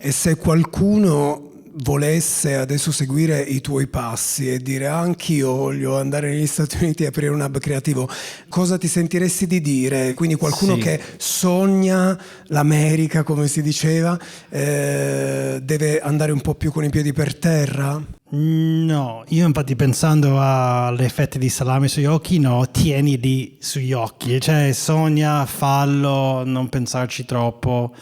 E se qualcuno volesse adesso seguire i tuoi passi e dire anch'io voglio andare negli Stati Uniti e aprire un hub creativo, cosa ti sentiresti di dire? Quindi qualcuno che sogna l'America, come si diceva, deve andare un po' più con i piedi per terra? No, io infatti pensando alle fette di salame sugli occhi, no, tienili sugli occhi, cioè sogna, fallo, non pensarci troppo.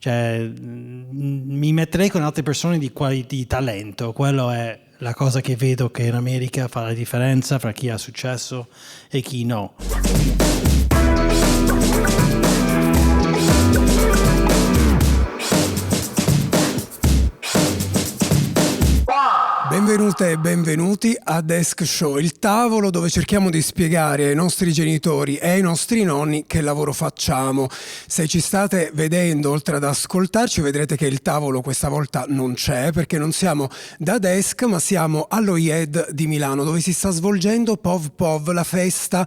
Cioè, mi metterei con altre persone di talento, quello è la cosa che vedo che in America fa la differenza fra chi ha successo e chi no. Benvenute e benvenuti a Desk Show, il tavolo dove cerchiamo di spiegare ai nostri genitori e ai nostri nonni che lavoro facciamo. Se ci state vedendo, oltre ad ascoltarci, vedrete che il tavolo questa volta non c'è, perché non siamo da Desk, ma siamo all'OIED di Milano, dove si sta svolgendo POV POV, la festa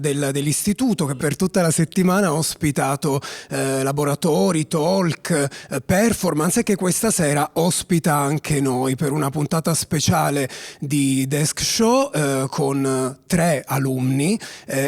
dell'istituto, che per tutta la settimana ha ospitato laboratori, talk, performance, e che questa sera ospita anche noi per una puntata speciale di Desk Show con 3 alunni.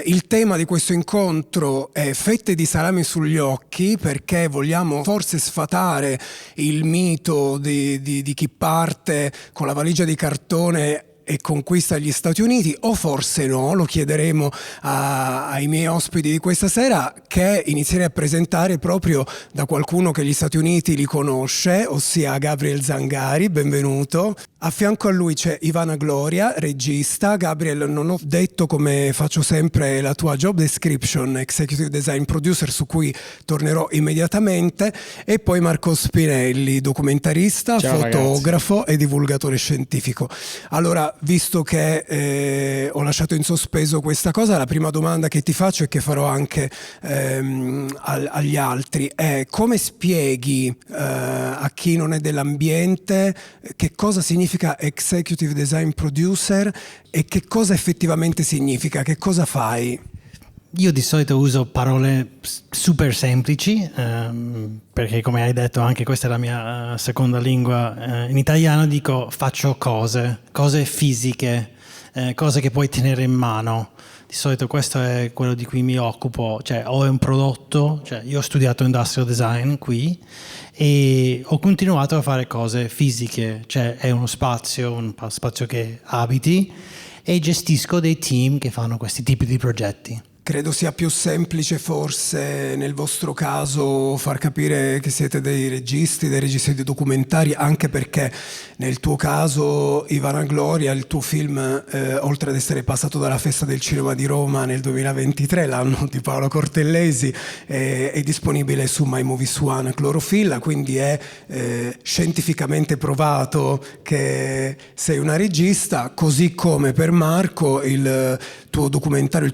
Il tema di questo incontro è fette di salami sugli occhi, perché vogliamo forse sfatare il mito di chi parte con la valigia di cartone e conquista gli Stati Uniti, o forse no, lo chiederemo ai miei ospiti di questa sera, che inizierei a presentare proprio da qualcuno che gli Stati Uniti li conosce, ossia Gabriel Zangari. Benvenuto. A fianco a lui c'è Ivana Gloria, regista. Gabriel, non ho detto, come faccio sempre, la tua job description, executive design producer, su cui tornerò immediatamente, e poi Marco Spinelli, documentarista, ciao, fotografo ragazzi, e divulgatore scientifico. Allora, visto che ho lasciato in sospeso questa cosa, la prima domanda che ti faccio e che farò anche agli altri è: come spieghi a chi non è dell'ambiente che cosa significa executive design producer e che cosa effettivamente significa, che cosa fai? Io di solito uso parole super semplici, perché come hai detto anche questa è la mia seconda lingua. In italiano dico faccio cose fisiche, cose che puoi tenere in mano. Di solito questo è quello di cui mi occupo, cioè ho un prodotto, cioè io ho studiato industrial design qui e ho continuato a fare cose fisiche, cioè è uno spazio che abiti, e gestisco dei team che fanno questi tipi di progetti. Credo sia più semplice forse nel vostro caso far capire che siete dei registi di documentari, anche perché nel tuo caso, Ivana Gloria, il tuo film, oltre ad essere passato dalla Festa del Cinema di Roma nel 2023, l'anno di Paolo Cortellesi, è disponibile su My Movies One Clorofilla, quindi è scientificamente provato che sei una regista, così come per Marco il tuo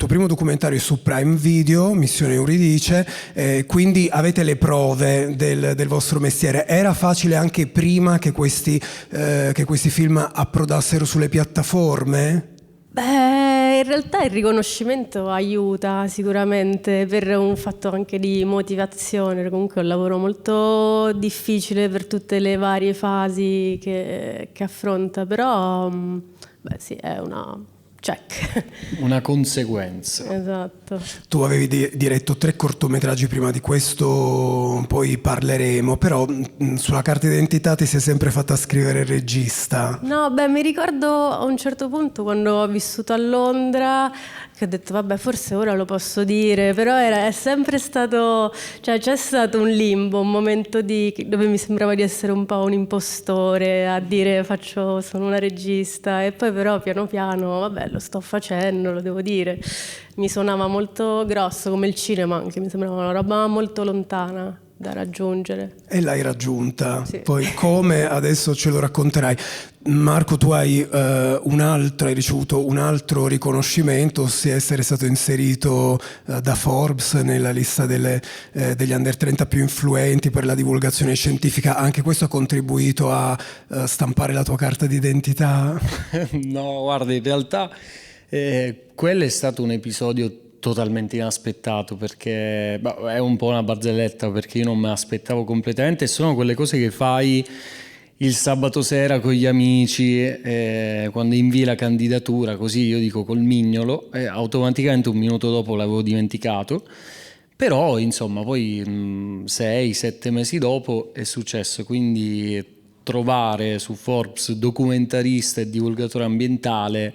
primo documentario su Prime Video, Missione Euridice, quindi avete le prove del vostro mestiere. Era facile anche prima che questi film approdassero sulle piattaforme? Beh, in realtà il riconoscimento aiuta sicuramente per un fatto anche di motivazione. Comunque è un lavoro molto difficile per tutte le varie fasi che affronta, però beh sì, è una check. una conseguenza. Esatto. Tu avevi diretto 3 cortometraggi prima di questo, poi parleremo, però sulla carta d'identità ti sei sempre fatta scrivere regista. No, beh, mi ricordo a un certo punto quando ho vissuto a Londra che ho detto vabbè, forse ora lo posso dire, però è sempre stato, cioè c'è stato un limbo, un momento dove mi sembrava di essere un po' un impostore a dire sono una regista, e poi però piano piano vabbè, lo sto facendo, lo devo dire. Mi suonava molto grosso, come il cinema anche, mi sembrava una roba molto lontana da raggiungere. E l'hai raggiunta, sì. Poi come adesso ce lo racconterai. Marco, tu hai ricevuto un altro riconoscimento, ossia essere stato inserito da Forbes nella lista degli under 30 più influenti per la divulgazione scientifica. Anche questo ha contribuito a stampare la tua carta d'identità? No, guarda, in realtà quello è stato un episodio totalmente inaspettato, perché è un po' una barzelletta, perché io non me l'aspettavo completamente. Sono quelle cose che fai il sabato sera con gli amici, quando invii la candidatura, così io dico col mignolo, e automaticamente un minuto dopo l'avevo dimenticato. Però insomma poi 6-7 mesi dopo è successo, quindi trovare su Forbes documentarista e divulgatore ambientale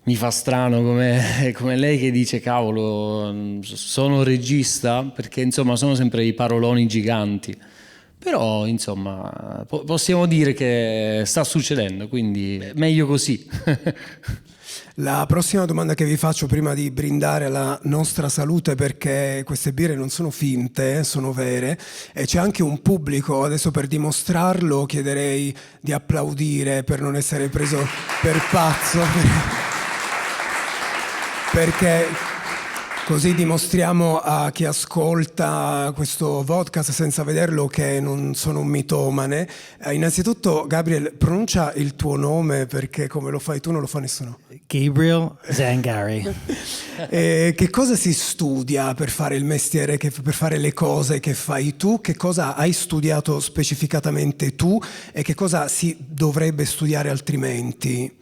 mi fa strano, come lei che dice cavolo, sono regista, perché insomma sono sempre i paroloni giganti. Però insomma possiamo dire che sta succedendo, quindi meglio così. La prossima domanda che vi faccio prima di brindare alla nostra salute, perché queste birre non sono finte, sono vere, e c'è anche un pubblico, adesso per dimostrarlo chiederei di applaudire per non essere preso per pazzo, perché così dimostriamo a chi ascolta questo podcast senza vederlo che non sono un mitomane. Innanzitutto, Gabriel, pronuncia il tuo nome, perché come lo fai tu non lo fa nessuno. Gabriel Zangari. Che cosa si studia per fare il mestiere, per fare le cose che fai tu? Che cosa hai studiato specificatamente tu e che cosa si dovrebbe studiare altrimenti?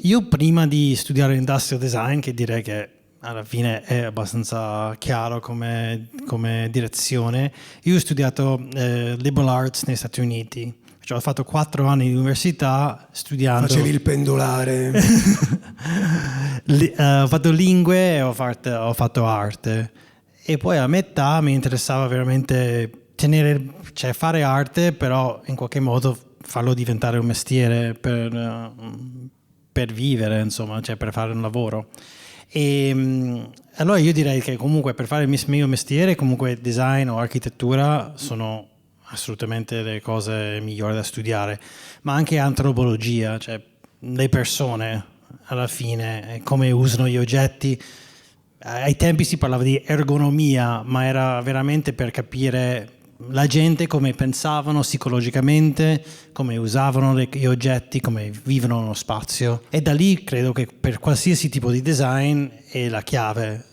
Io prima di studiare industrial design, che direi che alla fine è abbastanza chiaro come direzione, io ho studiato liberal arts negli Stati Uniti. Cioè, ho fatto 4 anni di università studiando. Facevi il pendolare. Ho fatto lingue e ho fatto arte. E poi a metà mi interessava veramente fare arte, però in qualche modo farlo diventare un mestiere per vivere, insomma, cioè per fare un lavoro. E allora io direi che comunque per fare il mio mestiere, comunque design o architettura sono assolutamente le cose migliori da studiare, ma anche antropologia, cioè le persone alla fine, come usano gli oggetti. Ai tempi si parlava di ergonomia, ma era veramente per capire la gente come pensavano psicologicamente, come usavano gli oggetti, come vivono nello spazio. E da lì credo che per qualsiasi tipo di design è la chiave.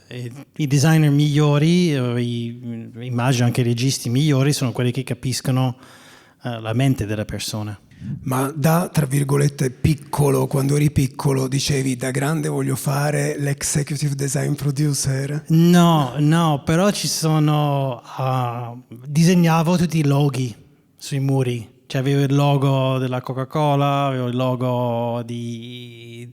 I designer migliori, immagino anche i registi migliori, sono quelli che capiscono la mente delle persone. Ma da, tra virgolette, piccolo, quando eri piccolo, dicevi da grande voglio fare l'executive design producer? No, però ci sono... disegnavo tutti i loghi sui muri. Cioè avevo il logo della Coca-Cola, avevo il logo di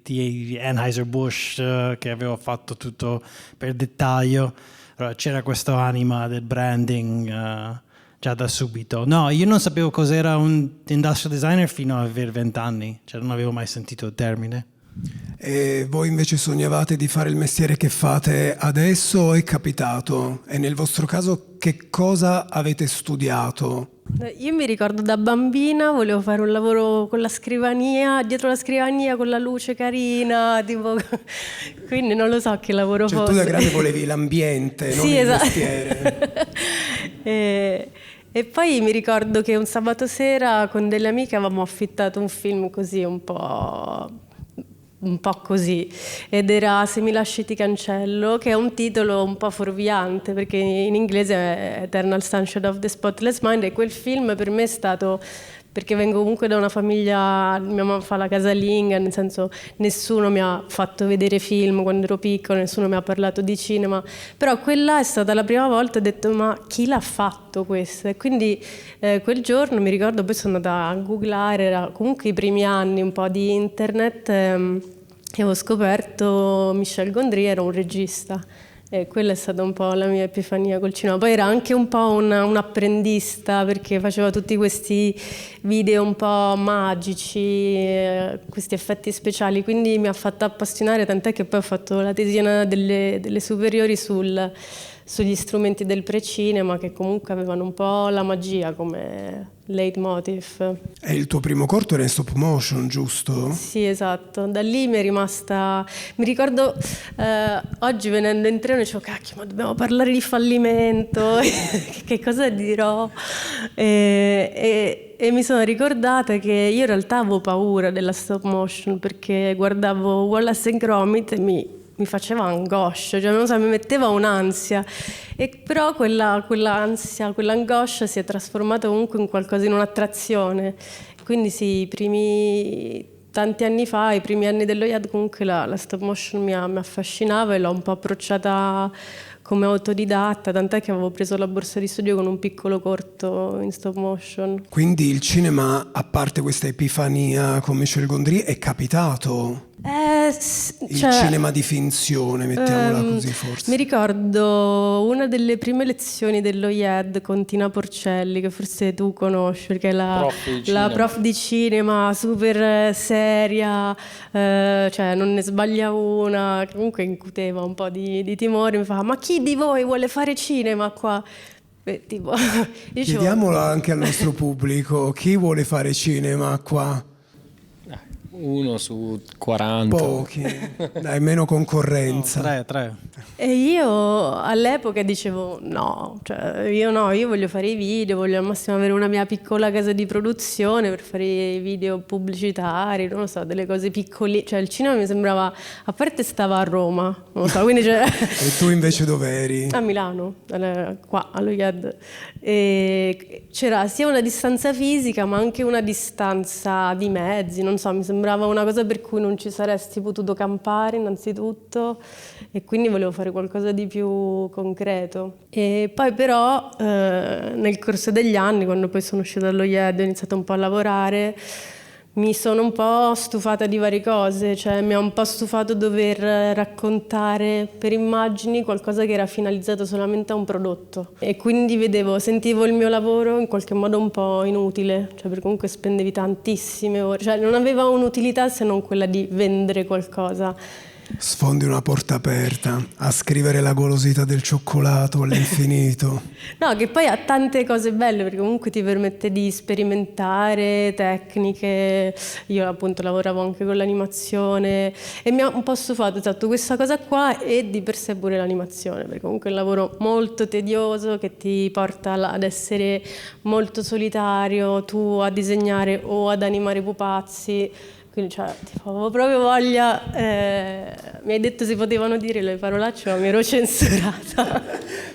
Anheuser-Busch, che avevo fatto tutto per dettaglio. Allora, c'era questa anima del branding già da subito. No, io non sapevo cos'era un industrial designer fino a avere 20 anni, cioè non avevo mai sentito il termine. E voi invece sognavate di fare il mestiere che fate adesso o è capitato? E nel vostro caso che cosa avete studiato? Io mi ricordo da bambina volevo fare un lavoro con la scrivania, dietro la scrivania con la luce carina, tipo, quindi non lo so che lavoro fosse. Tu da grande volevi l'ambiente, non sì, il esatto. mestiere. E poi mi ricordo che un sabato sera con delle amiche avevamo affittato un film così un po' così, ed era Se mi lasci ti cancello, che è un titolo un po' fuorviante perché in inglese è Eternal Sunshine of the Spotless Mind, e quel film per me è stato, perché vengo comunque da una famiglia, mia mamma fa la casalinga, nel senso nessuno mi ha fatto vedere film quando ero piccola, nessuno mi ha parlato di cinema, però quella è stata la prima volta, ho detto ma chi l'ha fatto questo? E quindi quel giorno mi ricordo, poi sono andata a googlare, era comunque i primi anni un po' di internet, e ho scoperto Michel Gondry era un regista. E quella è stata un po' la mia epifania col cinema. Poi era anche un po' un apprendista, perché faceva tutti questi video un po' magici, questi effetti speciali, quindi mi ha fatto appassionare, tant'è che poi ho fatto la tesina delle superiori sugli strumenti del precinema, che comunque avevano un po' la magia come leitmotiv. E il tuo primo corto era in stop motion, giusto? Sì, esatto. Da lì mi è rimasta... Mi ricordo oggi venendo in treno dicevo, cacchio, ma dobbiamo parlare di fallimento, che cosa dirò? E mi sono ricordata che io in realtà avevo paura della stop motion, perché guardavo Wallace and Gromit e mi mi faceva angoscia, cioè non so, mi metteva un'ansia, e però quell'ansia, quell'angoscia si è trasformata comunque in qualcosa, in un'attrazione. Quindi sì, tanti anni fa, i primi anni dello IAD, comunque la stop motion mi affascinava e l'ho un po' approcciata come autodidatta, tant'è che avevo preso la borsa di studio con un piccolo corto in stop motion. Quindi il cinema, a parte questa epifania con Michel Gondry, è capitato? Il cinema di finzione, mettiamola così forse. Mi ricordo una delle prime lezioni dello IED con Tina Porcelli, che forse tu conosci, perché è la prof di cinema, super seria, cioè non ne sbaglia una, che comunque incuteva un po' di timore. Mi fa: ma chi di voi vuole fare cinema qua? Tipo, chiediamolo anche al nostro pubblico, chi vuole fare cinema qua? 1 su 40. Pochi, dai, meno concorrenza. No, 3. E io all'epoca dicevo io voglio fare i video, voglio al massimo avere una mia piccola casa di produzione per fare i video pubblicitari, non lo so, delle cose piccole. Cioè il cinema mi sembrava, a parte stava a Roma, non lo so, quindi E tu invece dov'eri? a Milano, qua allo IAD. E c'era sia una distanza fisica ma anche una distanza di mezzi, non so, mi sembrava una cosa per cui non ci saresti potuto campare innanzitutto, e quindi volevo fare qualcosa di più concreto. E poi però nel corso degli anni, quando poi sono uscita dallo IED, ho iniziato un po' a lavorare, mi sono un po' stufata di varie cose, cioè mi ha un po' stufato dover raccontare per immagini qualcosa che era finalizzato solamente a un prodotto, e quindi sentivo il mio lavoro in qualche modo un po' inutile, cioè perché comunque spendevi tantissime ore, cioè non aveva un'utilità se non quella di vendere qualcosa. Sfondi una porta aperta a scrivere la golosità del cioccolato all'infinito. No, che poi ha tante cose belle, perché comunque ti permette di sperimentare tecniche. Io appunto lavoravo anche con l'animazione e mi ha un po' stufato, esatto, questa cosa qua, e di per sé pure l'animazione, perché comunque è un lavoro molto tedioso che ti porta ad essere molto solitario, tu a disegnare o ad animare pupazzi. Quindi avevo proprio voglia, mi hai detto si potevano dire le parolacce, ma mi ero censurata.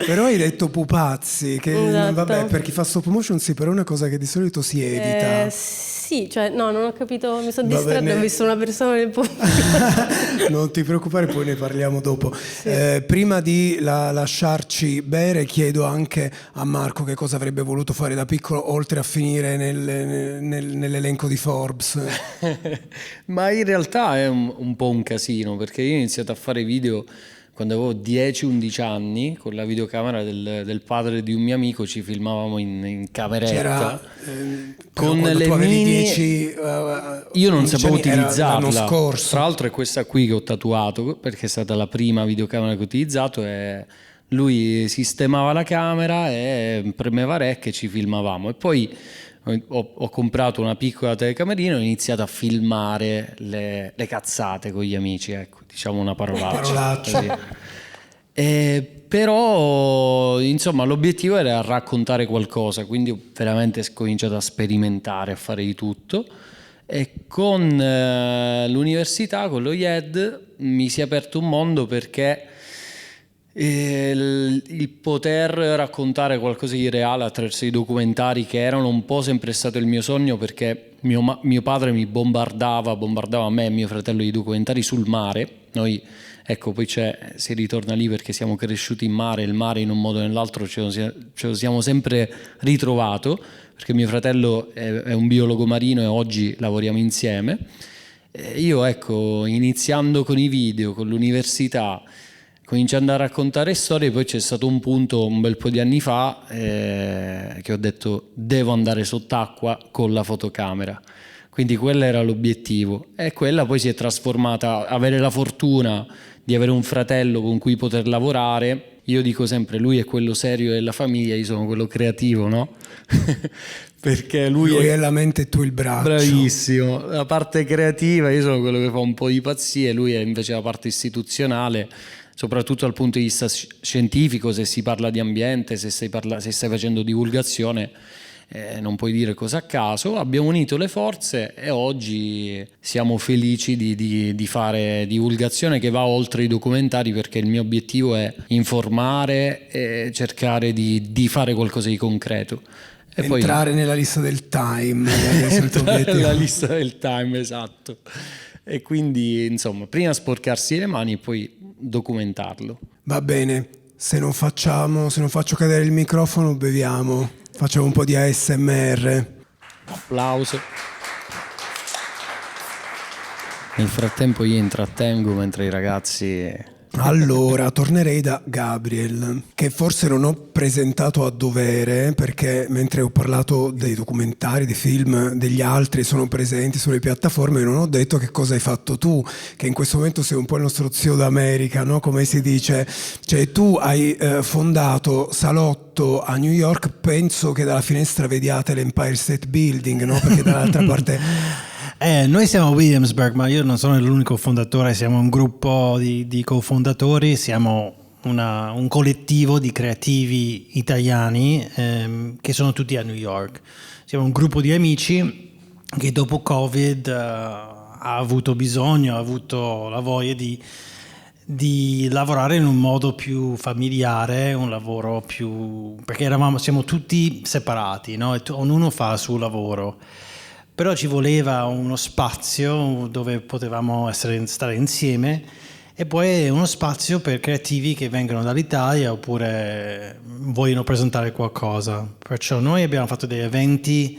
Però hai detto pupazzi, che esatto. Vabbè, per chi fa stop motion sì, però è una cosa che di solito si evita. Sì, no, non ho capito, mi sono distratta, ho visto una persona nel pubblico. Non ti preoccupare, poi ne parliamo dopo. Sì. Prima di lasciarci bere, chiedo anche a Marco che cosa avrebbe voluto fare da piccolo, oltre a finire nell'elenco di Forbes. Ma in realtà è un po' un casino, perché io ho iniziato a fare video quando avevo 10-11 anni, con la videocamera del padre di un mio amico, ci filmavamo in cameretta. Con le tu avevi mini... 10, io non sapevo utilizzarla. L'anno scorso. Tra l'altro è questa qui che ho tatuato, perché è stata la prima videocamera che ho utilizzato, e lui sistemava la camera e premeva rec e ci filmavamo. E poi ho comprato una piccola telecamerina e ho iniziato a filmare le cazzate con gli amici, ecco, diciamo una parolaccia. Però insomma l'obiettivo era raccontare qualcosa, quindi ho veramente cominciato a sperimentare, a fare di tutto, e con l'università, con lo IED, mi si è aperto un mondo, perché il poter raccontare qualcosa di reale attraverso i documentari, che erano un po' sempre stato il mio sogno, perché mio padre mi bombardava a me e mio fratello di documentari sul mare. Noi, ecco, poi si ritorna lì perché siamo cresciuti in mare, il mare in un modo o nell'altro ce lo siamo sempre ritrovato, perché mio fratello è un biologo marino e oggi lavoriamo insieme. Io, ecco, iniziando con i video, con l'università, cominciando a raccontare storie, poi c'è stato un punto un bel po' di anni fa che ho detto devo andare sott'acqua con la fotocamera, quindi quello era l'obiettivo, e quella poi si è trasformata, avere la fortuna di avere un fratello con cui poter lavorare. Io dico sempre, lui è quello serio della famiglia, io sono quello creativo, no? Perché lui è la mente e tu il braccio. Bravissimo, la parte creativa, io sono quello che fa un po' di pazzie, lui è invece la parte istituzionale, soprattutto dal punto di vista scientifico, se si parla di ambiente, se stai facendo divulgazione, non puoi dire cose a caso. Abbiamo unito le forze e oggi siamo felici di fare divulgazione che va oltre i documentari, perché il mio obiettivo è informare e cercare di fare qualcosa di concreto. E entrare poi nella lista del Time. entrare nella lista del Time, esatto. E quindi, insomma, prima sporcarsi le mani e poi documentarlo. Va bene, se non faccio cadere il microfono, beviamo. Facciamo un po' di ASMR. Applauso. Nel frattempo io intrattengo mentre i ragazzi... Allora, tornerei da Gabriel, che forse non ho presentato a dovere, perché mentre ho parlato dei documentari, dei film degli altri sono presenti sulle piattaforme, non ho detto che cosa hai fatto tu, che in questo momento sei un po' il nostro zio d'America, no? Come si dice? Cioè tu hai fondato Salotto a New York, penso che dalla finestra vediate l'Empire State Building, no? Perché dall'altra parte... Noi siamo Williamsburg, ma io non sono l'unico fondatore, siamo un gruppo di cofondatori, siamo un collettivo di creativi italiani che sono tutti a New York. Siamo un gruppo di amici che dopo Covid ha avuto bisogno, ha avuto la voglia di lavorare in un modo più familiare, un lavoro più... perché siamo tutti separati, no? E ognuno fa il suo lavoro. Però ci voleva uno spazio dove potevamo stare insieme, e poi uno spazio per creativi che vengono dall'Italia oppure vogliono presentare qualcosa. Perciò noi abbiamo fatto degli eventi,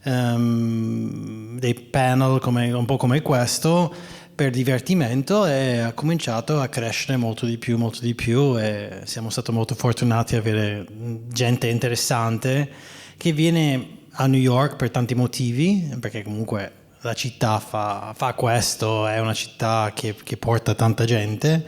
dei panel un po' come questo, per divertimento, e ha cominciato a crescere molto di più, e siamo stati molto fortunati ad avere gente interessante che viene a New York per tanti motivi, perché comunque la città fa questo, è una città che porta tanta gente,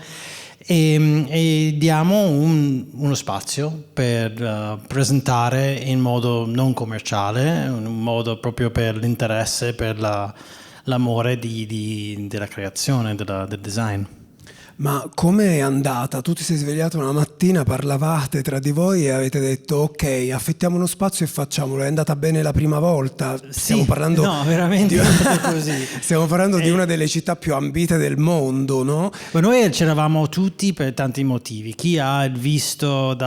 e diamo uno spazio per presentare in modo non commerciale, un modo proprio per l'interesse, per l'amore della creazione, del design. Ma come è andata? Tu ti sei svegliato una mattina, parlavate tra di voi e avete detto ok, affittiamo uno spazio e facciamolo. È andata bene la prima volta? Stiamo parlando no, veramente così. Stiamo parlando di una delle città più ambite del mondo, no? Noi c'eravamo tutti per tanti motivi. Chi ha visto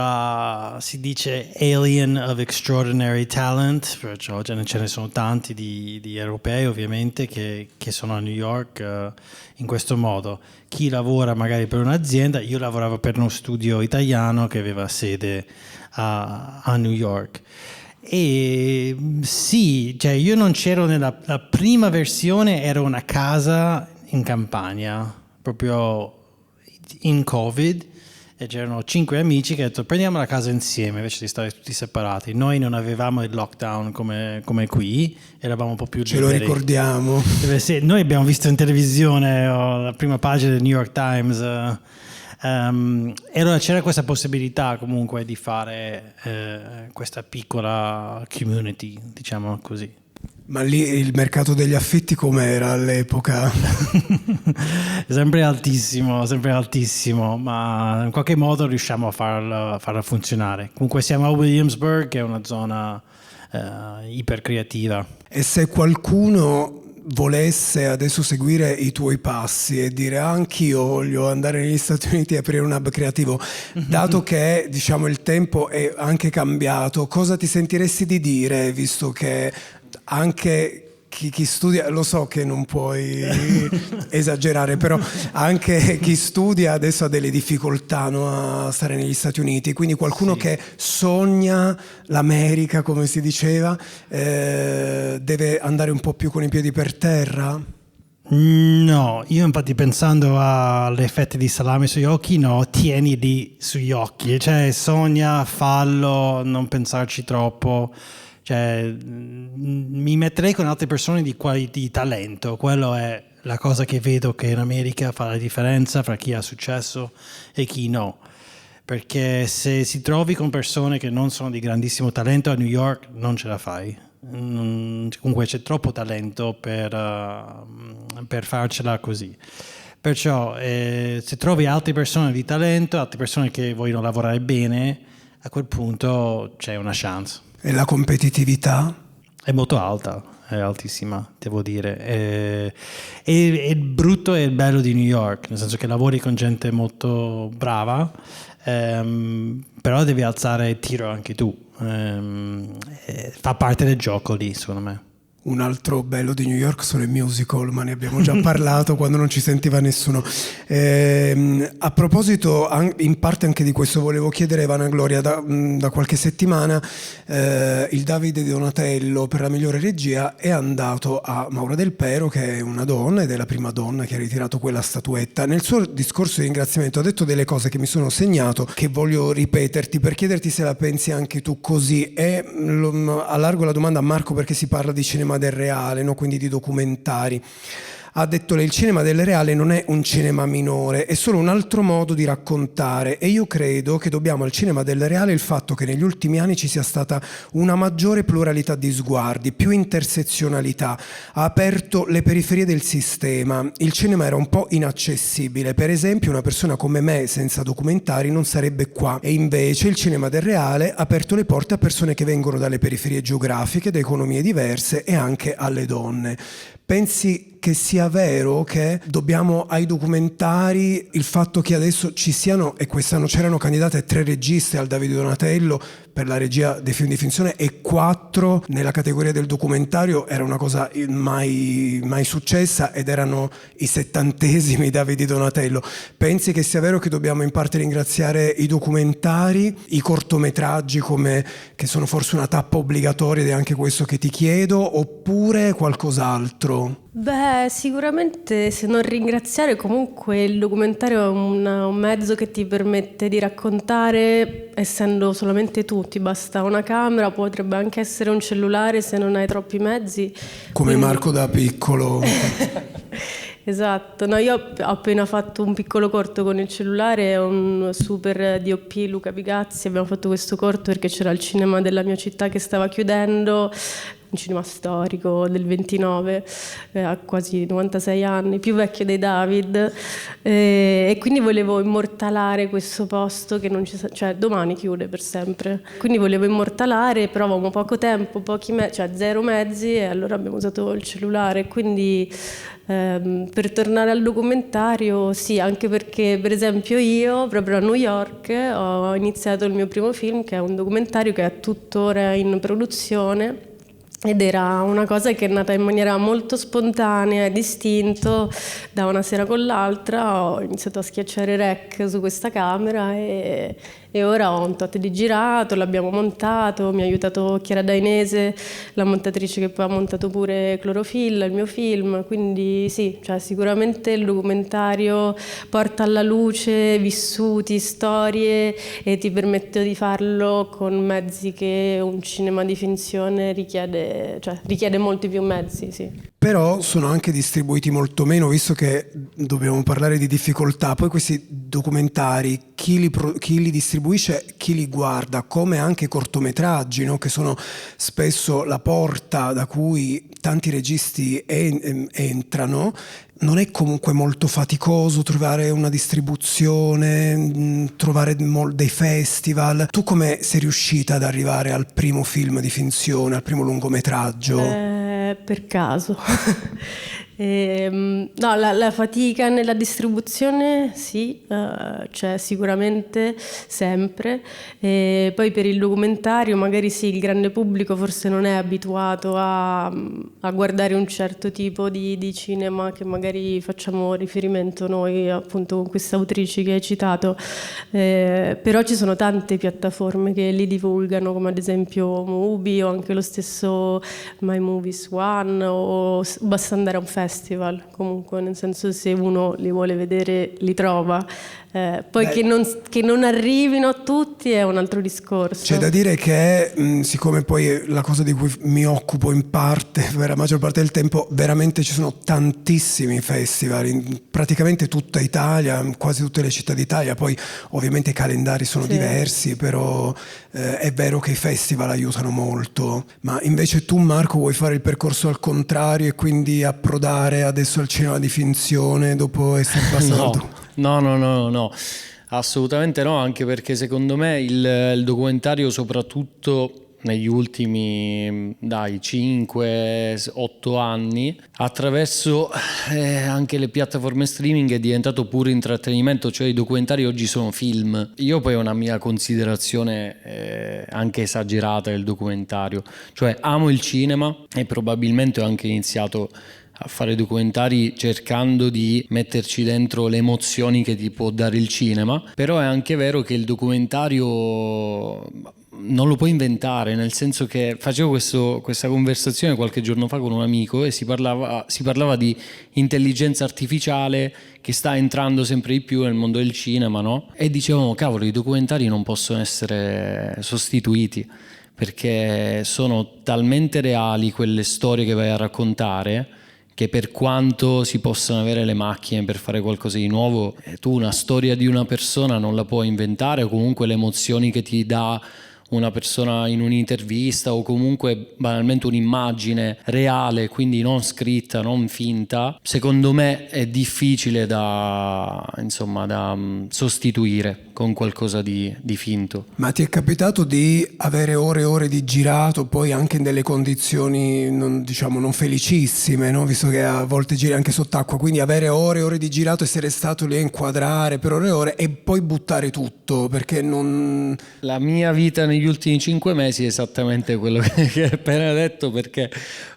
si dice Alien of Extraordinary Talent, perciò ce ne sono tanti di europei ovviamente che sono a New York in questo modo. Chi lavora magari per un'azienda, io lavoravo per uno studio italiano che aveva sede a New York. E sì, cioè io non c'ero la prima versione, era una casa in campagna, proprio in Covid, e c'erano 5 amici che hanno detto prendiamo la casa insieme invece di stare tutti separati. Noi non avevamo il lockdown come qui, eravamo un po' più liberi. Ce lo ricordiamo. Sì, noi abbiamo visto in televisione la prima pagina del New York Times, e allora c'era questa possibilità comunque di fare questa piccola community, diciamo così. Ma lì il mercato degli affitti com'era all'epoca? sempre altissimo, ma in qualche modo riusciamo a farla funzionare. Comunque siamo a Williamsburg, che è una zona ipercreativa. E se qualcuno volesse adesso seguire i tuoi passi e dire anch'io voglio andare negli Stati Uniti e aprire un hub creativo, dato che diciamo il tempo è anche cambiato, cosa ti sentiresti di dire, visto che anche chi studia, lo so che non puoi esagerare, però anche chi studia adesso ha delle difficoltà, no, a stare negli Stati Uniti, quindi qualcuno che sogna l'America, come si diceva, deve andare un po' più con i piedi per terra? No, io infatti pensando alle fette di salame sugli occhi, no, tienili sugli occhi, cioè sogna, fallo, non pensarci troppo. Cioè, mi metterei con altre persone di talento, quello è la cosa che vedo che in America fa la differenza fra chi ha successo e chi no, perché se si trovi con persone che non sono di grandissimo talento a New York non ce la fai. Comunque c'è troppo talento per farcela così, perciò se trovi altre persone di talento, altre persone che vogliono lavorare bene, a quel punto c'è una chance. E la competitività? È molto alta, è altissima, devo dire. E il brutto e il bello di New York, nel senso che lavori con gente molto brava, però devi alzare il tiro anche tu. Fa parte del gioco lì, secondo me. Un altro bello di New York sono i musical, ma ne abbiamo già parlato quando non ci sentiva nessuno. A proposito, in parte anche di questo volevo chiedere, Vanagloria, da qualche settimana il Davide Donatello per la migliore regia è andato a Maura Del Pero, che è una donna ed è la prima donna che ha ritirato quella statuetta. Nel suo discorso di ringraziamento ha detto delle cose che mi sono segnato, che voglio ripeterti per chiederti se la pensi anche tu così. E allargo la domanda a Marco, perché si parla di cinema del reale, no? Quindi di documentari. Ha detto che il cinema del reale non è un cinema minore, è solo un altro modo di raccontare, e io credo che dobbiamo al cinema del reale il fatto che negli ultimi anni ci sia stata una maggiore pluralità di sguardi, più intersezionalità, ha aperto le periferie del sistema. Il cinema era un po' inaccessibile, per esempio una persona come me senza documentari non sarebbe qua, e invece il cinema del reale ha aperto le porte a persone che vengono dalle periferie geografiche, da economie diverse, e anche alle donne. Pensi che sia vero che dobbiamo ai documentari il fatto che adesso ci siano, e quest'anno c'erano candidate 3 registe al Davide Donatello per la regia dei film di finzione e 4 nella categoria del documentario, era una cosa mai successa, ed erano i 70esimi Davide Donatello. Pensi che sia vero che dobbiamo in parte ringraziare i documentari, i cortometraggi che sono forse una tappa obbligatoria, ed è anche questo che ti chiedo, oppure qualcos'altro? Beh, sicuramente, se non ringraziare, comunque il documentario è un mezzo che ti permette di raccontare essendo solamente tu, ti basta una camera, potrebbe anche essere un cellulare se non hai troppi mezzi. Come Marco da piccolo. Esatto, no, io ho appena fatto un piccolo corto con il cellulare, un super DOP Luca Pigazzi, abbiamo fatto questo corto perché c'era il cinema della mia città che stava chiudendo, un cinema storico del 29, ha quasi 96 anni, più vecchio dei David, e quindi volevo immortalare questo posto che non ci cioè domani chiude per sempre, quindi volevo immortalare, però avevamo poco tempo, cioè 0 mezzi, e allora abbiamo usato il cellulare, quindi per tornare al documentario, sì, anche perché per esempio io proprio a New York ho iniziato il mio primo film, che è un documentario che è tuttora in produzione, ed era una cosa che è nata in maniera molto spontanea e distinto, da una sera con l'altra ho iniziato a schiacciare rec su questa camera e ora ho un tot di girato, l'abbiamo montato, mi ha aiutato Chiara Dainese, la montatrice che poi ha montato pure Clorofilla, il mio film, quindi sì, cioè sicuramente il documentario porta alla luce vissuti, storie, e ti permette di farlo con mezzi che un cinema di finzione richiede molti più mezzi, sì. Però sono anche distribuiti molto meno, visto che dobbiamo parlare di difficoltà. Poi questi documentari, chi li distribuisce, chi li guarda, come anche i cortometraggi, no? Che sono spesso la porta da cui tanti registi entrano. Non è comunque molto faticoso trovare una distribuzione, trovare dei festival? Tu come sei riuscita ad arrivare al primo film di finzione, al primo lungometraggio? Per caso. No, la fatica nella distribuzione sì, c'è sicuramente sempre, e poi per il documentario magari sì, il grande pubblico forse non è abituato a guardare un certo tipo di cinema che magari facciamo riferimento noi, appunto, con queste autrici che hai citato, però ci sono tante piattaforme che li divulgano, come ad esempio Mubi o anche lo stesso My Movies One, o basta andare a un festival, comunque, nel senso, se uno li vuole vedere li trova. Poi che non arrivino a tutti è un altro discorso. C'è da dire che siccome poi la cosa di cui mi occupo in parte per la maggior parte del tempo, veramente ci sono tantissimi festival in praticamente tutta Italia, quasi tutte le città d'Italia. Poi ovviamente i calendari sono diversi, però è vero che i festival aiutano molto. Ma invece tu, Marco, vuoi fare il percorso al contrario e quindi approdare adesso al cinema di finzione dopo essere passato? No, assolutamente no, anche perché secondo me il documentario soprattutto negli ultimi 5-8 anni attraverso anche le piattaforme streaming è diventato puro intrattenimento, cioè i documentari oggi sono film. Io poi ho una mia considerazione anche esagerata del documentario, cioè amo il cinema e probabilmente ho anche iniziato a fare documentari cercando di metterci dentro le emozioni che ti può dare il cinema, però è anche vero che il documentario non lo puoi inventare, nel senso che facevo questa conversazione qualche giorno fa con un amico e si parlava di intelligenza artificiale che sta entrando sempre di più nel mondo del cinema, no? E dicevamo, cavolo, i documentari non possono essere sostituiti perché sono talmente reali quelle storie che vai a raccontare che per quanto si possano avere le macchine per fare qualcosa di nuovo, tu una storia di una persona non la puoi inventare, o comunque le emozioni che ti dà una persona in un'intervista o comunque banalmente un'immagine reale, quindi non scritta, non finta, secondo me è difficile da sostituire con qualcosa di finto. Ma ti è capitato di avere ore e ore di girato, poi anche in delle condizioni non felicissime, no? Visto che a volte giri anche sott'acqua, quindi avere ore e ore di girato, essere stato lì a inquadrare per ore e ore e poi buttare tutto perché non... La mia vita negli ultimi 5 mesi è esattamente quello che hai appena detto, perché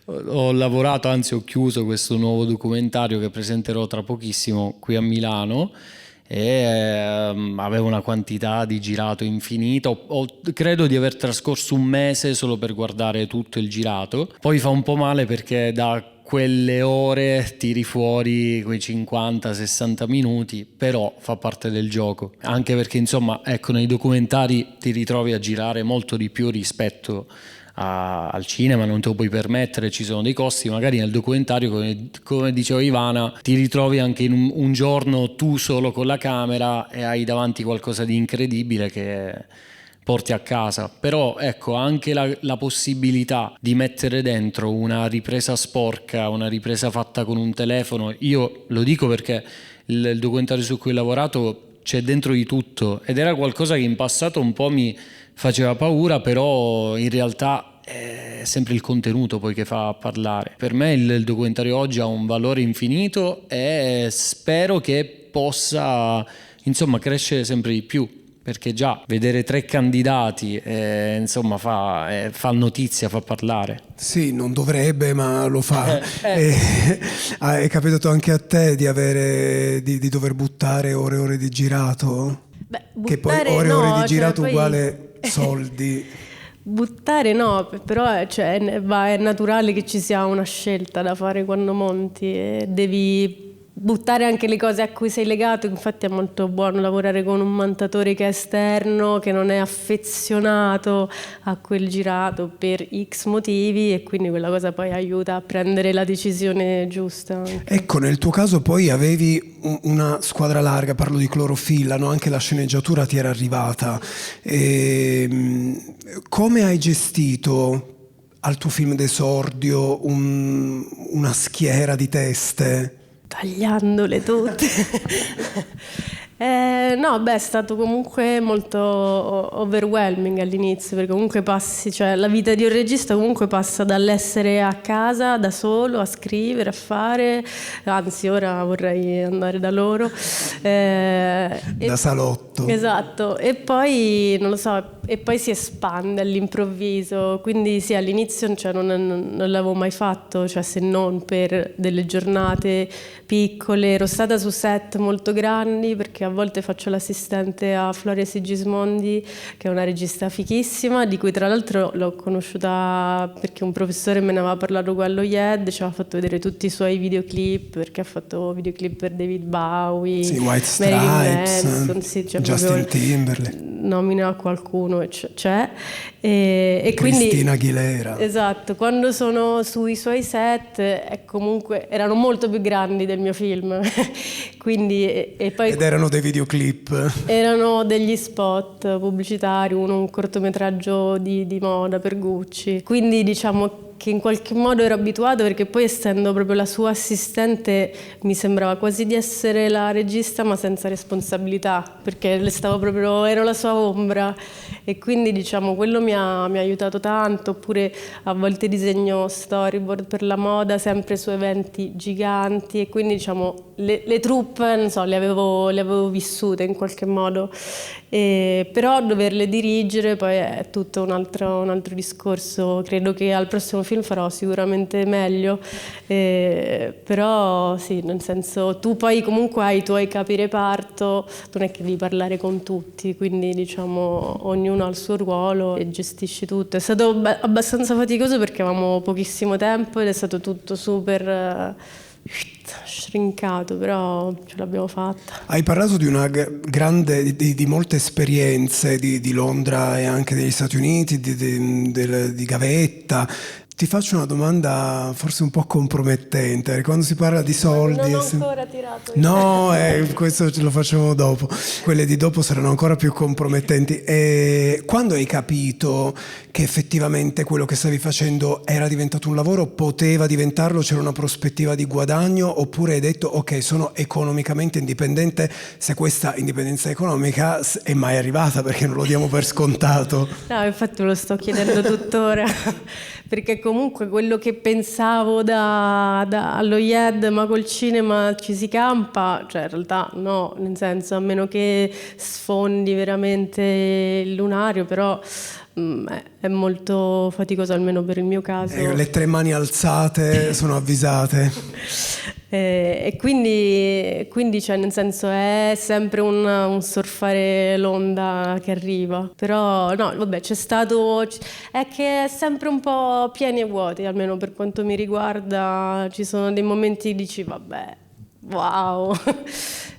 ho lavorato, anzi ho chiuso questo nuovo documentario che presenterò tra pochissimo qui a Milano e avevo una quantità di girato infinita. Credo di aver trascorso un mese solo per guardare tutto il girato. Poi fa un po' male perché da quelle ore tiri fuori quei 50-60 minuti, però fa parte del gioco, anche perché nei documentari ti ritrovi a girare molto di più rispetto al cinema, non te lo puoi permettere, ci sono dei costi. Magari nel documentario, come diceva Ivana, ti ritrovi anche in un giorno tu solo con la camera e hai davanti qualcosa di incredibile che porti a casa. Però ecco, anche la possibilità di mettere dentro una ripresa sporca, una ripresa fatta con un telefono, io lo dico perché il documentario su cui ho lavorato c'è dentro di tutto ed era qualcosa che in passato un po' mi faceva paura, però in realtà è sempre il contenuto poi che fa parlare. Per me il documentario oggi ha un valore infinito e spero che possa crescere sempre di più, perché già vedere 3 candidati fa notizia, fa parlare. Sì, non dovrebbe, ma lo fa. È capitato anche a te di dover buttare ore e ore di girato? Che poi ore e ore di girato uguale soldi. Buttare no, però è naturale che ci sia una scelta da fare quando monti e devi buttare anche le cose a cui sei legato. Infatti è molto buono lavorare con un montatore che è esterno, che non è affezionato a quel girato per X motivi, e quindi quella cosa poi aiuta a prendere la decisione giusta. Ecco, nel tuo caso poi avevi una squadra larga, parlo di Clorofilla, no? Anche la sceneggiatura ti era arrivata. Come hai gestito al tuo film d'esordio una schiera di teste? Tagliandole tutte. È stato comunque molto overwhelming all'inizio, perché comunque la vita di un regista comunque passa dall'essere a casa da solo a scrivere, a fare, anzi ora vorrei andare da loro, da salotto. Esatto, e poi non lo so, e poi si espande all'improvviso, quindi sì, all'inizio non l'avevo mai fatto, se non per delle giornate piccole. Ero stata su set molto grandi perché a volte faccio l'assistente a Floria Sigismondi, che è una regista fichissima, di cui tra l'altro l'ho conosciuta perché un professore me ne aveva parlato quello IED, ci aveva fatto vedere tutti i suoi videoclip, perché ha fatto videoclip per David Bowie, sì, White Stripes, Manson, sì, Justin Timberlake, nomina qualcuno, c'è, e quindi Cristina Aguilera. Esatto, quando sono sui suoi set comunque erano molto più grandi del mio film. Quindi, e poi ed erano dei videoclip, erano degli spot pubblicitari, un cortometraggio di moda per Gucci, quindi che in qualche modo ero abituato, perché poi essendo proprio la sua assistente mi sembrava quasi di essere la regista ma senza responsabilità, perché ero la sua ombra, e quindi diciamo quello mi ha aiutato tanto. Oppure a volte disegno storyboard per la moda sempre su eventi giganti, e quindi diciamo le troupe, non so, le avevo vissute in qualche modo. Però doverle dirigere poi è tutto un altro discorso. Credo che al prossimo film farò sicuramente meglio, però sì, nel senso, tu poi comunque hai i tuoi capi reparto, non è che devi parlare con tutti, quindi diciamo ognuno ha il suo ruolo e gestisci tutto. È stato abbastanza faticoso perché avevamo pochissimo tempo ed è stato tutto super shrinkato, però ce l'abbiamo fatta. Hai parlato di una grande, di molte esperienze di Londra e anche degli Stati Uniti, di gavetta. Ti faccio una domanda forse un po' compromettente. Quando si parla di soldi... Non ho ancora tirato. No, questo ce lo facciamo dopo. Quelle di dopo saranno ancora più compromettenti. E quando hai capito che effettivamente quello che stavi facendo era diventato un lavoro, poteva diventarlo, c'era una prospettiva di guadagno, oppure hai detto ok, sono economicamente indipendente, se questa indipendenza economica è mai arrivata, perché non lo diamo per scontato? No, infatti me lo sto chiedendo tuttora, perché comunque quello che pensavo allo IED, ma col cinema ci si campa, cioè in realtà no, nel senso, a meno che sfondi veramente il lunario, però è molto faticoso, almeno per il mio caso. Le 3 mani alzate sono avvisate. E quindi cioè, nel senso, è sempre un surfare l'onda che arriva. Però no, vabbè, è che è sempre un po' pieni e vuoti, almeno per quanto mi riguarda. Ci sono dei momenti che dici vabbè, wow,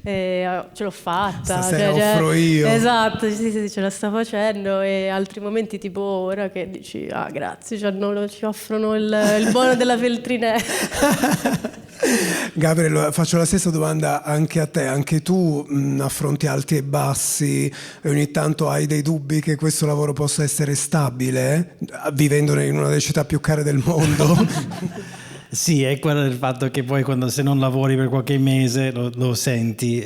ce l'ho fatta, stasera offro io. Esatto, sì, ce la sto facendo. E altri momenti tipo ora che dici grazie, ci offrono il buono della Feltrinelli. Gabriele, faccio la stessa domanda anche a te. Anche tu affronti alti e bassi e ogni tanto hai dei dubbi che questo lavoro possa essere stabile, vivendo in una delle città più care del mondo? Sì, è quello del fatto che poi se non lavori per qualche mese lo senti.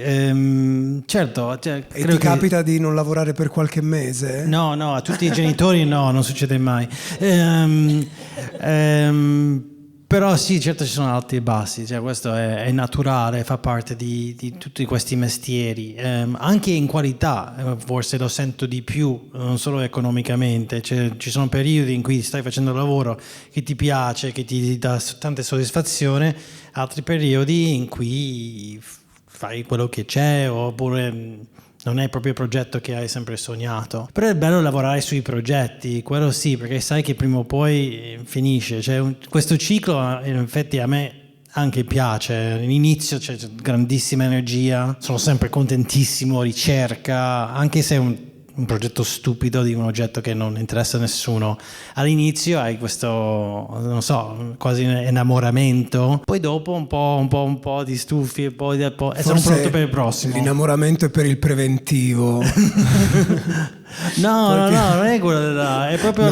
Certo. Cioè, e ti capita di non lavorare per qualche mese? No, a tutti i genitori no, non succede mai. Però sì, certo ci sono alti e bassi, cioè questo è naturale, fa parte di tutti questi mestieri, anche in qualità forse lo sento di più, non solo economicamente, ci sono periodi in cui stai facendo un lavoro che ti piace, che ti dà tante soddisfazione, altri periodi in cui fai quello che c'è, oppure non è proprio il progetto che hai sempre sognato. Però è bello lavorare sui progetti, quello sì, perché sai che prima o poi finisce. Cioè, questo ciclo in effetti a me anche piace. All'inizio c'è grandissima energia, sono sempre contentissimo, ricerca, anche se è un progetto stupido di un oggetto che non interessa a nessuno. All'inizio hai questo, non so, quasi innamoramento, poi dopo un po' di stufi e poi e sono pronto per il prossimo. L'innamoramento è per il preventivo. No, non è quello è proprio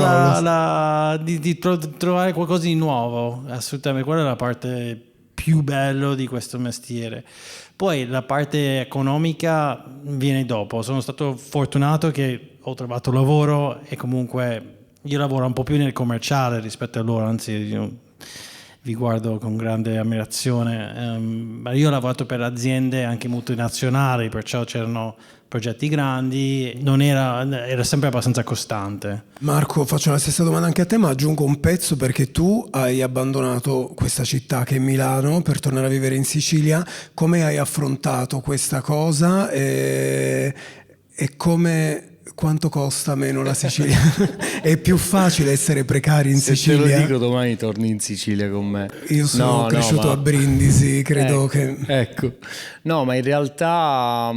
di trovare qualcosa di nuovo, assolutamente, quella è la parte più bella di questo mestiere. Poi la parte economica viene dopo. Sono stato fortunato che ho trovato lavoro e comunque io lavoro un po' più nel commerciale rispetto a loro, anzi io vi guardo con grande ammirazione. Io ho lavorato per aziende anche multinazionali, perciò c'erano progetti grandi, era sempre abbastanza costante. Marco, faccio la stessa domanda anche a te, ma aggiungo un pezzo, perché tu hai abbandonato questa città che è Milano per tornare a vivere in Sicilia. Come hai affrontato questa cosa e quanto costa meno la Sicilia? È più facile essere precari in Sicilia? Se te lo dico domani torni in Sicilia con me. Io sono cresciuto a Brindisi, credo che... Ecco, no, ma in realtà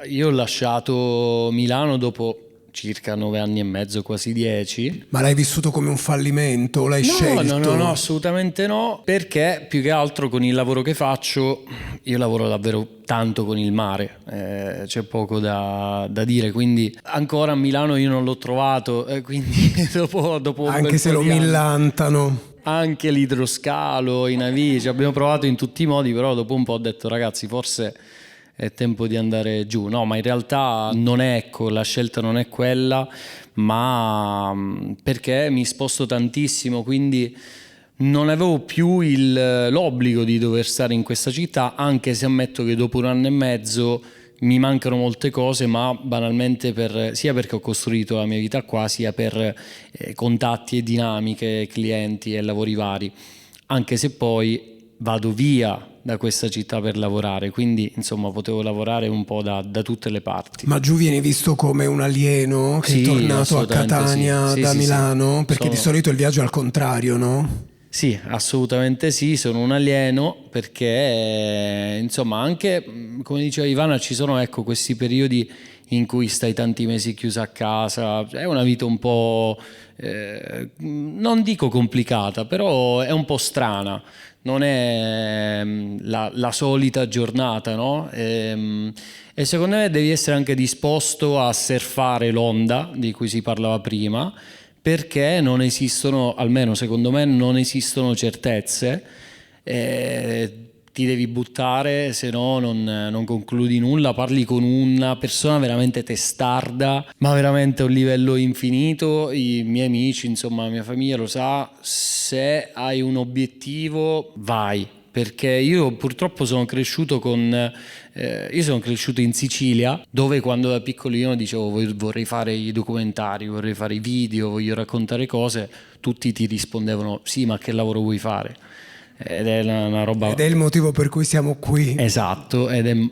io ho lasciato Milano dopo circa 9 anni e mezzo, quasi 10. Ma l'hai vissuto come un fallimento o l'hai scelto? No, assolutamente no, perché più che altro con il lavoro che faccio, io lavoro davvero tanto con il mare, c'è poco da dire, quindi ancora a Milano io non l'ho trovato, quindi dopo anche se lo millantano. Anche l'idroscalo, i navi, ci abbiamo provato in tutti i modi, però dopo un po' ho detto ragazzi forse è tempo di andare giù. No, ma in realtà non è, ecco, la scelta non è quella, ma perché mi sposto tantissimo, quindi non avevo più l'obbligo di dover stare in questa città, anche se ammetto che dopo 1 anno e mezzo mi mancano molte cose, ma banalmente sia perché ho costruito la mia vita qua, sia per contatti e dinamiche, clienti e lavori vari, anche se poi vado via da questa città per lavorare, quindi insomma potevo lavorare un po' da tutte le parti. Ma giù vieni visto come un alieno che è tornato a Catania da Milano? Perché di solito il viaggio è al contrario, no? Sì, assolutamente sì, sono un alieno perché insomma anche come diceva Ivana ci sono, ecco, questi periodi in cui stai tanti mesi chiusa a casa, è una vita un po' non dico complicata, però è un po' strana, non è la solita giornata, no? E secondo me devi essere anche disposto a surfare l'onda di cui si parlava prima, perché non esistono, almeno secondo me, non esistono certezze, ti devi buttare, se no non concludi nulla, parli con una persona veramente testarda, ma veramente a un livello infinito, i miei amici, insomma la mia famiglia lo sa, se hai un obiettivo vai. Perché io purtroppo sono cresciuto in Sicilia, dove quando da piccolino dicevo vorrei fare i documentari, vorrei fare i video, voglio raccontare cose, tutti ti rispondevano sì, ma che lavoro vuoi fare? Ed è una roba... Ed è il motivo per cui siamo qui. Esatto, ed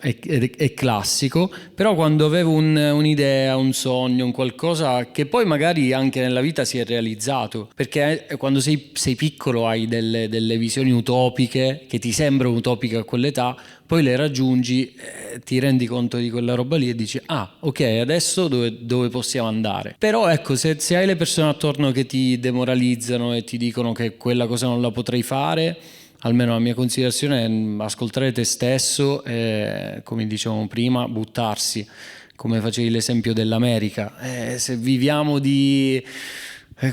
è classico, però quando avevo un'idea, un sogno, un qualcosa che poi magari anche nella vita si è realizzato, perché quando sei piccolo hai delle visioni utopiche che ti sembrano utopiche a quell'età, poi le raggiungi, ti rendi conto di quella roba lì e dici ah ok, adesso dove possiamo andare? Però ecco, se hai le persone attorno che ti demoralizzano e ti dicono che quella cosa non la potrei fare, almeno la mia considerazione è ascoltare te stesso e, come dicevamo prima, buttarsi, come facevi l'esempio dell'America. Se viviamo di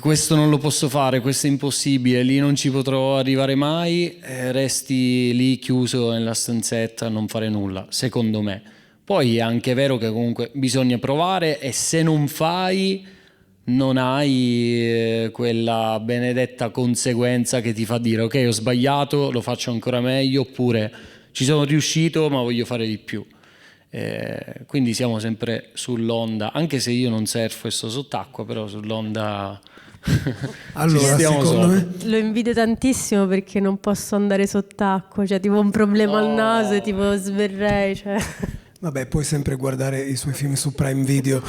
questo non lo posso fare, questo è impossibile, lì non ci potrò arrivare mai, resti lì chiuso nella stanzetta a non fare nulla, secondo me. Poi è anche vero che comunque bisogna provare, e se non fai non hai quella benedetta conseguenza che ti fa dire ok, ho sbagliato, lo faccio ancora meglio, oppure ci sono riuscito ma voglio fare di più. Quindi siamo sempre sull'onda, anche se io non surfo e sto sott'acqua, però sull'onda. Allora, secondo me lo invidio tantissimo perché non posso andare sott'acqua, cioè tipo un problema al naso e tipo sverrei, cioè. Vabbè, puoi sempre guardare i suoi film su Prime Video.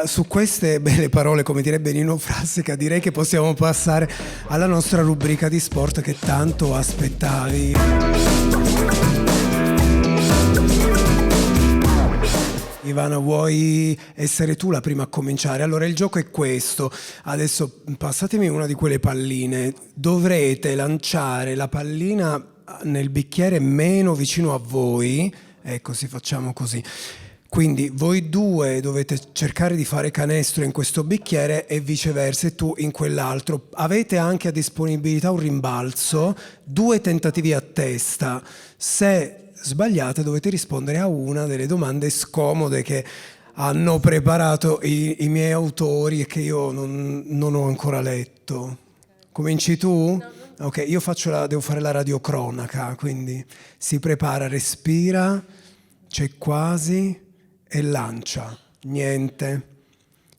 Su queste belle parole, come direbbe Nino Frassica, direi che possiamo passare alla nostra rubrica di sport che tanto aspettavi. Ivana, vuoi essere tu la prima a cominciare? Allora, il gioco è questo. Adesso passatemi una di quelle palline. Dovrete lanciare la pallina nel bicchiere meno vicino a voi. Ecco, facciamo così. Quindi voi due dovete cercare di fare canestro in questo bicchiere e viceversa, e tu in quell'altro. Avete anche a disponibilità un rimbalzo, 2 tentativi a testa. Se sbagliate dovete rispondere a una delle domande scomode che hanno preparato i miei autori e che io non ho ancora letto. Cominci tu? Ok, io devo fare la radiocronaca, quindi si prepara, respira, c'è quasi e lancia. Niente.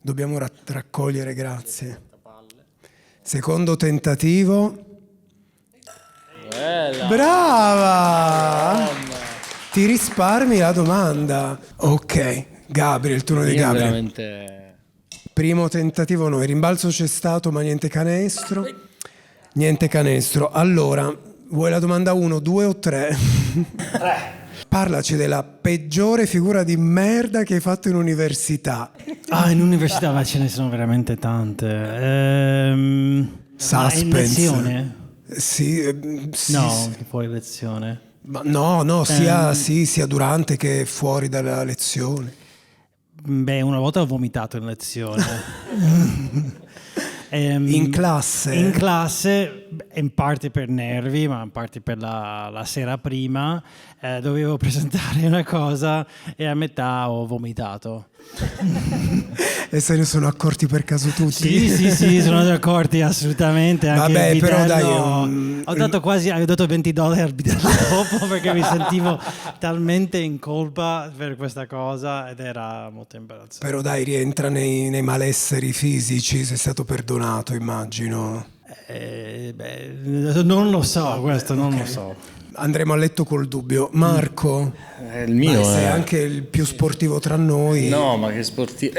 Dobbiamo raccogliere, grazie. Secondo tentativo. Bella. Brava! Ti risparmi la domanda. Ok, Gabriel, il turno di Gabriel. Veramente... Primo tentativo noi, rimbalzo c'è stato ma niente canestro. Niente canestro. Allora, vuoi la domanda 1, 2 o 3? 3. Parlaci della peggiore figura di merda che hai fatto in università. In università ma ce ne sono veramente tante. Suspense. In lezione? Sì, No, fuori lezione. Ma no, sia durante che fuori dalla lezione. Beh, una volta ho vomitato in lezione. In classe? In classe, in parte per nervi, ma in parte per la sera prima, dovevo presentare una cosa e a metà ho vomitato. E se ne sono accorti per caso tutti? Sì, sono accorti assolutamente. Anche Vabbè, il però dai, ho dato $20 al bidello dopo perché mi sentivo talmente in colpa per questa cosa ed era molto imbarazzante. Però dai, rientra nei malesseri fisici, sei stato perdonato, immagino. Non lo so, questo non lo so. Andremo a letto col dubbio. Marco, Il mio sei è... anche il più sportivo tra noi. No, ma che sportivo...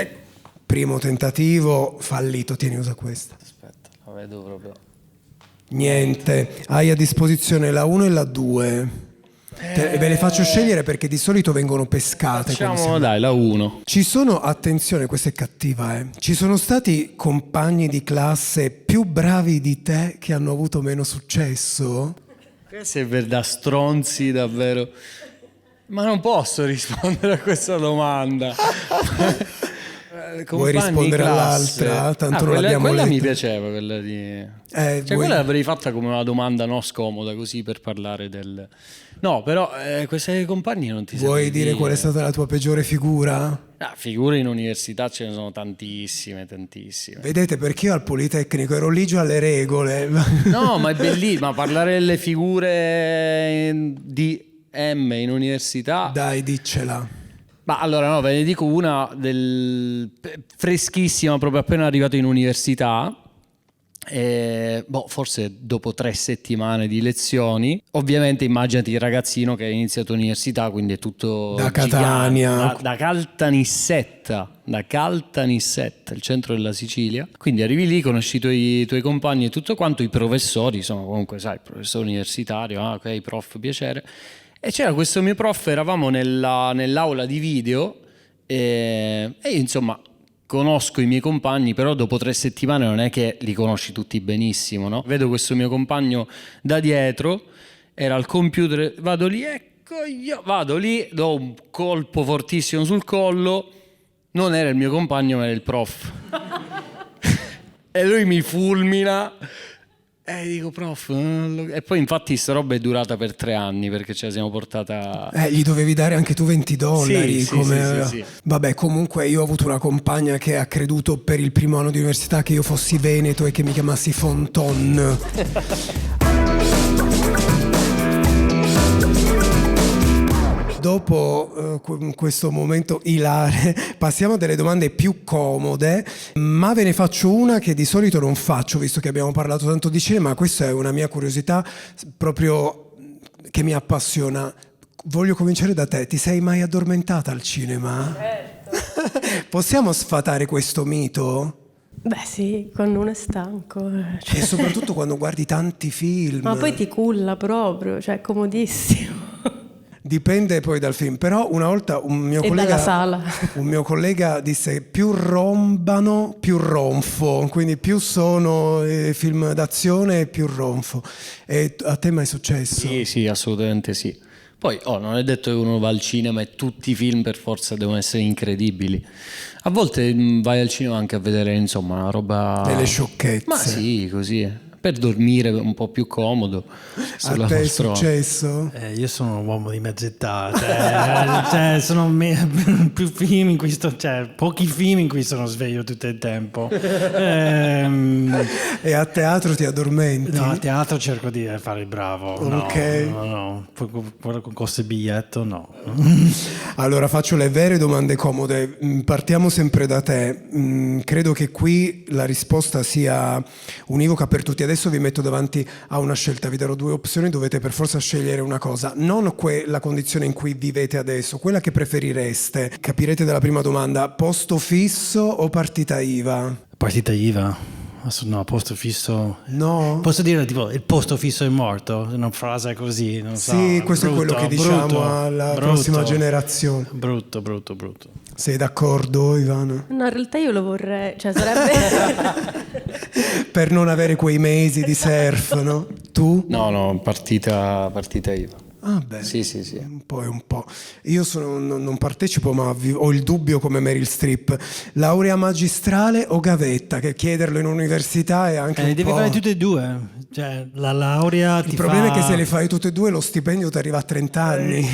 Primo tentativo, fallito, tieni, usa questa. Aspetta, la vedo proprio... Niente, hai a disposizione la 1 e la 2. Ve le faccio scegliere perché di solito vengono pescate. Facciamo, dai, la 1. Ci sono, attenzione, questa è cattiva, ci sono stati compagni di classe più bravi di te che hanno avuto meno successo? Questo è da stronzi, davvero. Ma non posso rispondere a questa domanda. Vuoi rispondere all'altra? Tanto non l'abbiamo quella letta. mi piaceva, quella di... quella l'avrei fatta come una domanda no scomoda, così per parlare del... No, però questi compagni non ti Vuoi dire qual è stata la tua peggiore figura? Figure in università ce ne sono tantissime. Vedete, perché io al Politecnico ero lì già alle regole. No, ma è bellissimo, ma parlare delle figure di M in università... Dai, diccela. Ma allora no, ve ne dico una freschissima, proprio appena arrivato in università. Forse dopo 3 settimane di lezioni. Ovviamente immaginati il ragazzino che ha iniziato l'università, quindi è tutto da Catania, da Caltanissetta, il centro della Sicilia. Quindi arrivi lì, conosci i tuoi compagni e tutto quanto, i professori sono comunque, sai, professore universitario, ok, prof, piacere. E c'era questo mio prof, eravamo nell'aula di video e insomma conosco i miei compagni, però dopo 3 settimane non è che li conosci tutti benissimo, no? Vedo questo mio compagno da dietro, era al computer, vado lì, do un colpo fortissimo sul collo, non era il mio compagno ma era il prof. E lui mi fulmina. E dico, prof, e poi infatti sta roba è durata per 3 anni perché ce la siamo portata... Gli dovevi dare anche tu $20 Sì, come... sì. Vabbè, comunque io ho avuto una compagna che ha creduto per il primo anno di università che io fossi veneto e che mi chiamassi Fonton. Dopo questo momento ilare passiamo a delle domande più comode, ma ve ne faccio una che di solito non faccio visto che abbiamo parlato tanto di cinema. Questa è una mia curiosità proprio che mi appassiona. Voglio cominciare da te, ti sei mai addormentata al cinema? Certo. Possiamo sfatare questo mito? Beh sì, quando uno è stanco. E soprattutto quando guardi tanti film. Ma poi ti culla proprio, cioè è comodissimo. Dipende poi dal film, però una volta un mio collega disse più rombano più ronfo, quindi più sono film d'azione più ronfo. E a te mai è successo? Sì, assolutamente sì. Poi non è detto che uno va al cinema e tutti i film per forza devono essere incredibili. A volte vai al cinema anche a vedere, insomma, una roba... Delle sciocchezze. Ma sì, così per dormire un po' più comodo. A te è successo? Io sono un uomo di mezza età, sono più film in cui pochi film in cui sono sveglio tutto il tempo. E a teatro ti addormenti? No, a teatro cerco di fare il bravo. Ok. No. Quello con costo il biglietto, no. Allora faccio le vere domande comode. Partiamo sempre da te. Credo che qui la risposta sia univoca per tutti. Adesso vi metto davanti a una scelta, vi darò 2 opzioni, dovete per forza scegliere una cosa, non la condizione in cui vivete adesso, quella che preferireste. Capirete dalla prima domanda: posto fisso o partita IVA? Partita IVA, no, posto fisso. No? Posso dire tipo il posto fisso è morto? Una frase così, non so. Sì, questo brutto, è quello che diciamo brutto, alla brutto, prossima generazione. Brutto. Sei d'accordo, Ivana? No, in realtà io lo vorrei, cioè sarebbe... Per non avere quei mesi di surf, no? Tu? No, partita IVA. Ah beh, Sì. un po' e un po'. Io non partecipo, ma ho il dubbio come Meryl Streep. Laurea magistrale o gavetta? Che chiederlo in università è anche un devi po'... fare tutte e due. Cioè, la laurea Il problema è che se le fai tutte e due lo stipendio ti arriva a 30 anni.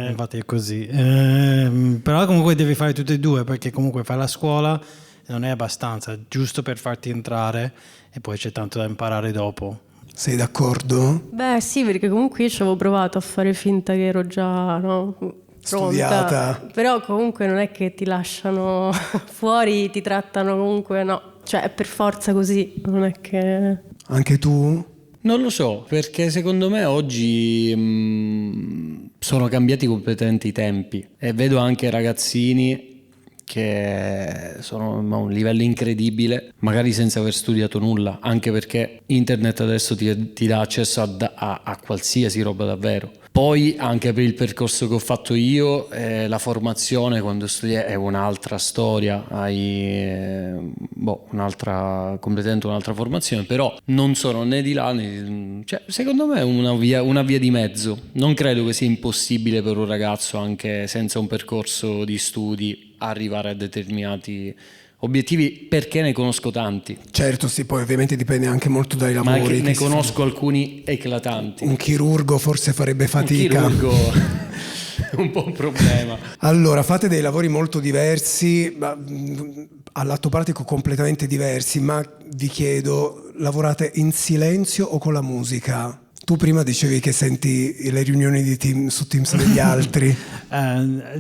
Infatti è così. Però comunque devi fare tutte e due, perché comunque fai la scuola e non è abbastanza, giusto per farti entrare, e poi c'è tanto da imparare dopo. Sei d'accordo? Beh sì, perché comunque io ci avevo provato a fare finta che ero già pronta. Studiata. Però comunque non è che ti lasciano fuori, ti trattano comunque, no. Cioè è per forza così, non è che... Anche tu? Non lo so, perché secondo me oggi sono cambiati completamente i tempi e vedo anche ragazzini che sono a un livello incredibile, magari senza aver studiato nulla, anche perché internet adesso ti dà accesso a qualsiasi roba davvero. Poi anche per il percorso che ho fatto io, la formazione quando studi è un'altra storia, hai completamente un'altra formazione, però non sono né di là né, cioè, secondo me è una via di mezzo. Non credo che sia impossibile per un ragazzo anche senza un percorso di studi arrivare a determinati obiettivi, perché ne conosco tanti. Certo, sì, poi ovviamente dipende anche molto dai Ma lavori. ne conosco alcuni eclatanti. Un chirurgo forse farebbe fatica. Un chirurgo è un po' un problema. Allora, fate dei lavori molto diversi, all'atto pratico completamente diversi, ma vi chiedo, lavorate in silenzio o con la musica? Tu prima dicevi che senti le riunioni di team su Teams degli altri.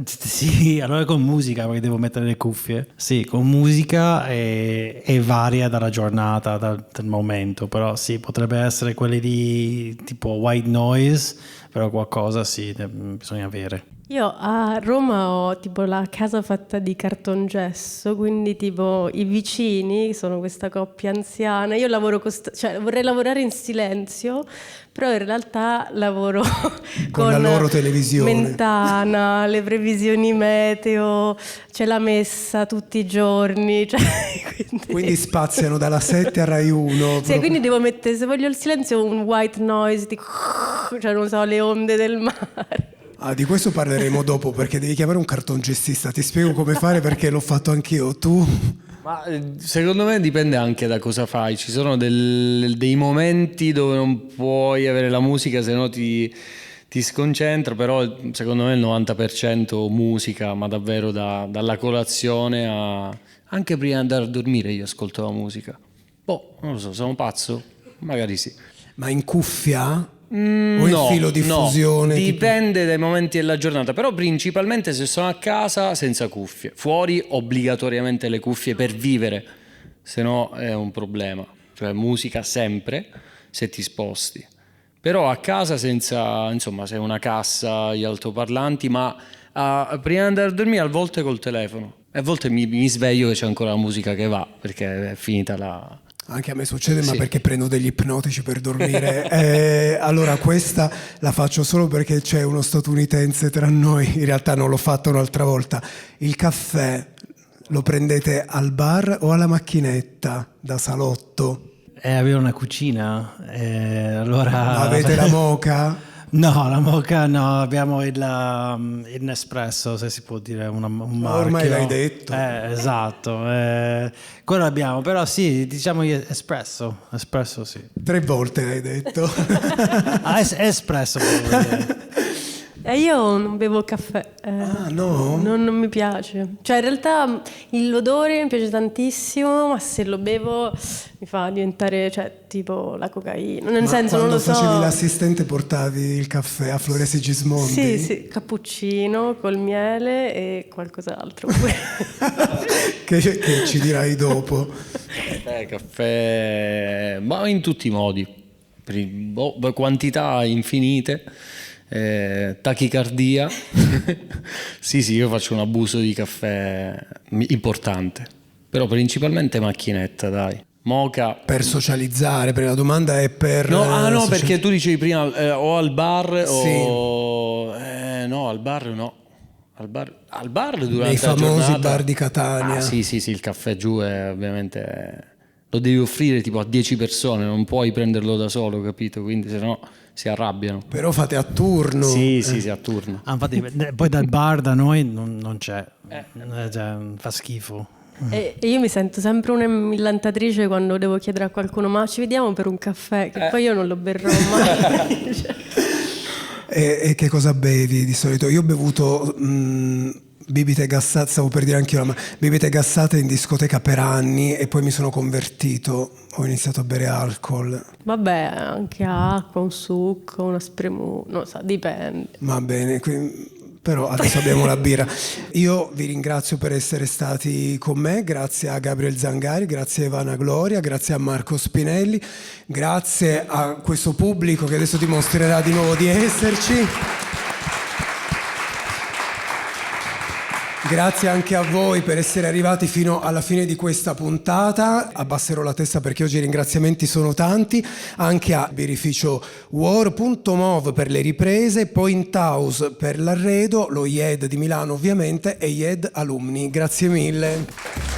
Sì, allora con musica, perché devo mettere le cuffie. Sì, con musica e varia dalla giornata, dal momento, però sì, potrebbe essere quelli di tipo white noise, però qualcosa sì, bisogna avere. Io a Roma ho tipo la casa fatta di cartongesso, quindi tipo i vicini sono questa coppia anziana. Io lavoro cioè vorrei lavorare in silenzio, però in realtà lavoro con la loro televisione. Mentana, le previsioni meteo, c'è la messa tutti i giorni. Cioè, quindi spaziano dalla 7 a Rai 1. Sì, quindi devo mettere, se voglio il silenzio, un white noise, cioè non so, le onde del mare. Di questo parleremo dopo, perché devi chiamare un cartongessista. Ti spiego come fare, perché l'ho fatto anch'io. Tu? Ma secondo me dipende anche da cosa fai. Ci sono dei momenti dove non puoi avere la musica, se no ti sconcentra, però secondo me il 90% musica, ma davvero dalla colazione anche prima di andare a dormire io ascolto la musica. Boh, non lo so, sono pazzo? Magari sì. Ma in cuffia? O in filo diffusione? No, dipende dai momenti della giornata, però principalmente se sono a casa senza cuffie. Fuori obbligatoriamente le cuffie per vivere, se no è un problema. Cioè musica sempre se ti sposti. Però a casa senza, insomma, se è una cassa, gli altoparlanti, ma prima di andare a dormire a volte col telefono. E a volte mi sveglio che c'è ancora la musica che va, perché è finita la... Anche a me succede, sì. Ma perché prendo degli ipnotici per dormire. Allora questa la faccio solo perché c'è uno statunitense tra noi, in realtà non l'ho fatto un'altra volta. Il caffè lo prendete al bar o alla macchinetta da salotto? Avere una cucina, allora... Avete la moka? No, la moka no, abbiamo il Nespresso, se si può dire un marchio. Ormai l'hai detto. Esatto, quello abbiamo, però sì, diciamo espresso sì. 3 volte l'hai detto. Espresso volevo dire. Io non bevo caffè. No? Non mi piace. Cioè, in realtà l'odore mi piace tantissimo, ma se lo bevo mi fa diventare, cioè, tipo la cocaina. Nel senso, non lo so. Quando facevi l'assistente portavi il caffè a Flore Sigismondi? Sì, cappuccino col miele e qualcos'altro. che ci dirai dopo. Caffè, ma in tutti i modi. Quantità infinite. Tachicardia. sì, io faccio un abuso di caffè importante, però principalmente macchinetta, dai. Moka. Per socializzare, perché la domanda è per... No, perché tu dicevi prima o al bar Sì. o... no, al bar no. Al bar durante Nei la famosi giornata... bar di Catania. Ah, sì, il caffè giù è ovviamente... Lo devi offrire tipo a 10 persone, non puoi prenderlo da solo, capito? Quindi se no si arrabbiano. Però fate a turno. Sì, a turno. Infatti, poi dal bar da noi non c'è, cioè, fa schifo. E io mi sento sempre una millantatrice quando devo chiedere a qualcuno ma ci vediamo per un caffè, che poi io non lo berrò mai. E che cosa bevi di solito? Io ho bevuto bibite gassate, stavo per dire anche io, ma bibite gassate in discoteca per anni e poi mi sono convertito, ho iniziato a bere alcol. Vabbè, anche acqua, un succo, una spremuta, non so, dipende. Va bene, però adesso abbiamo la birra. Io vi ringrazio per essere stati con me, grazie a Gabriel Zangari, grazie a Ivana Gloria, grazie a Marco Spinelli, grazie a questo pubblico che adesso dimostrerà di nuovo di esserci. Grazie anche a voi per essere arrivati fino alla fine di questa puntata. Abbasserò la testa perché oggi i ringraziamenti sono tanti, anche a birrificio War.mov per le riprese, Point House per l'arredo, lo IED di Milano ovviamente e IED Alumni. Grazie mille.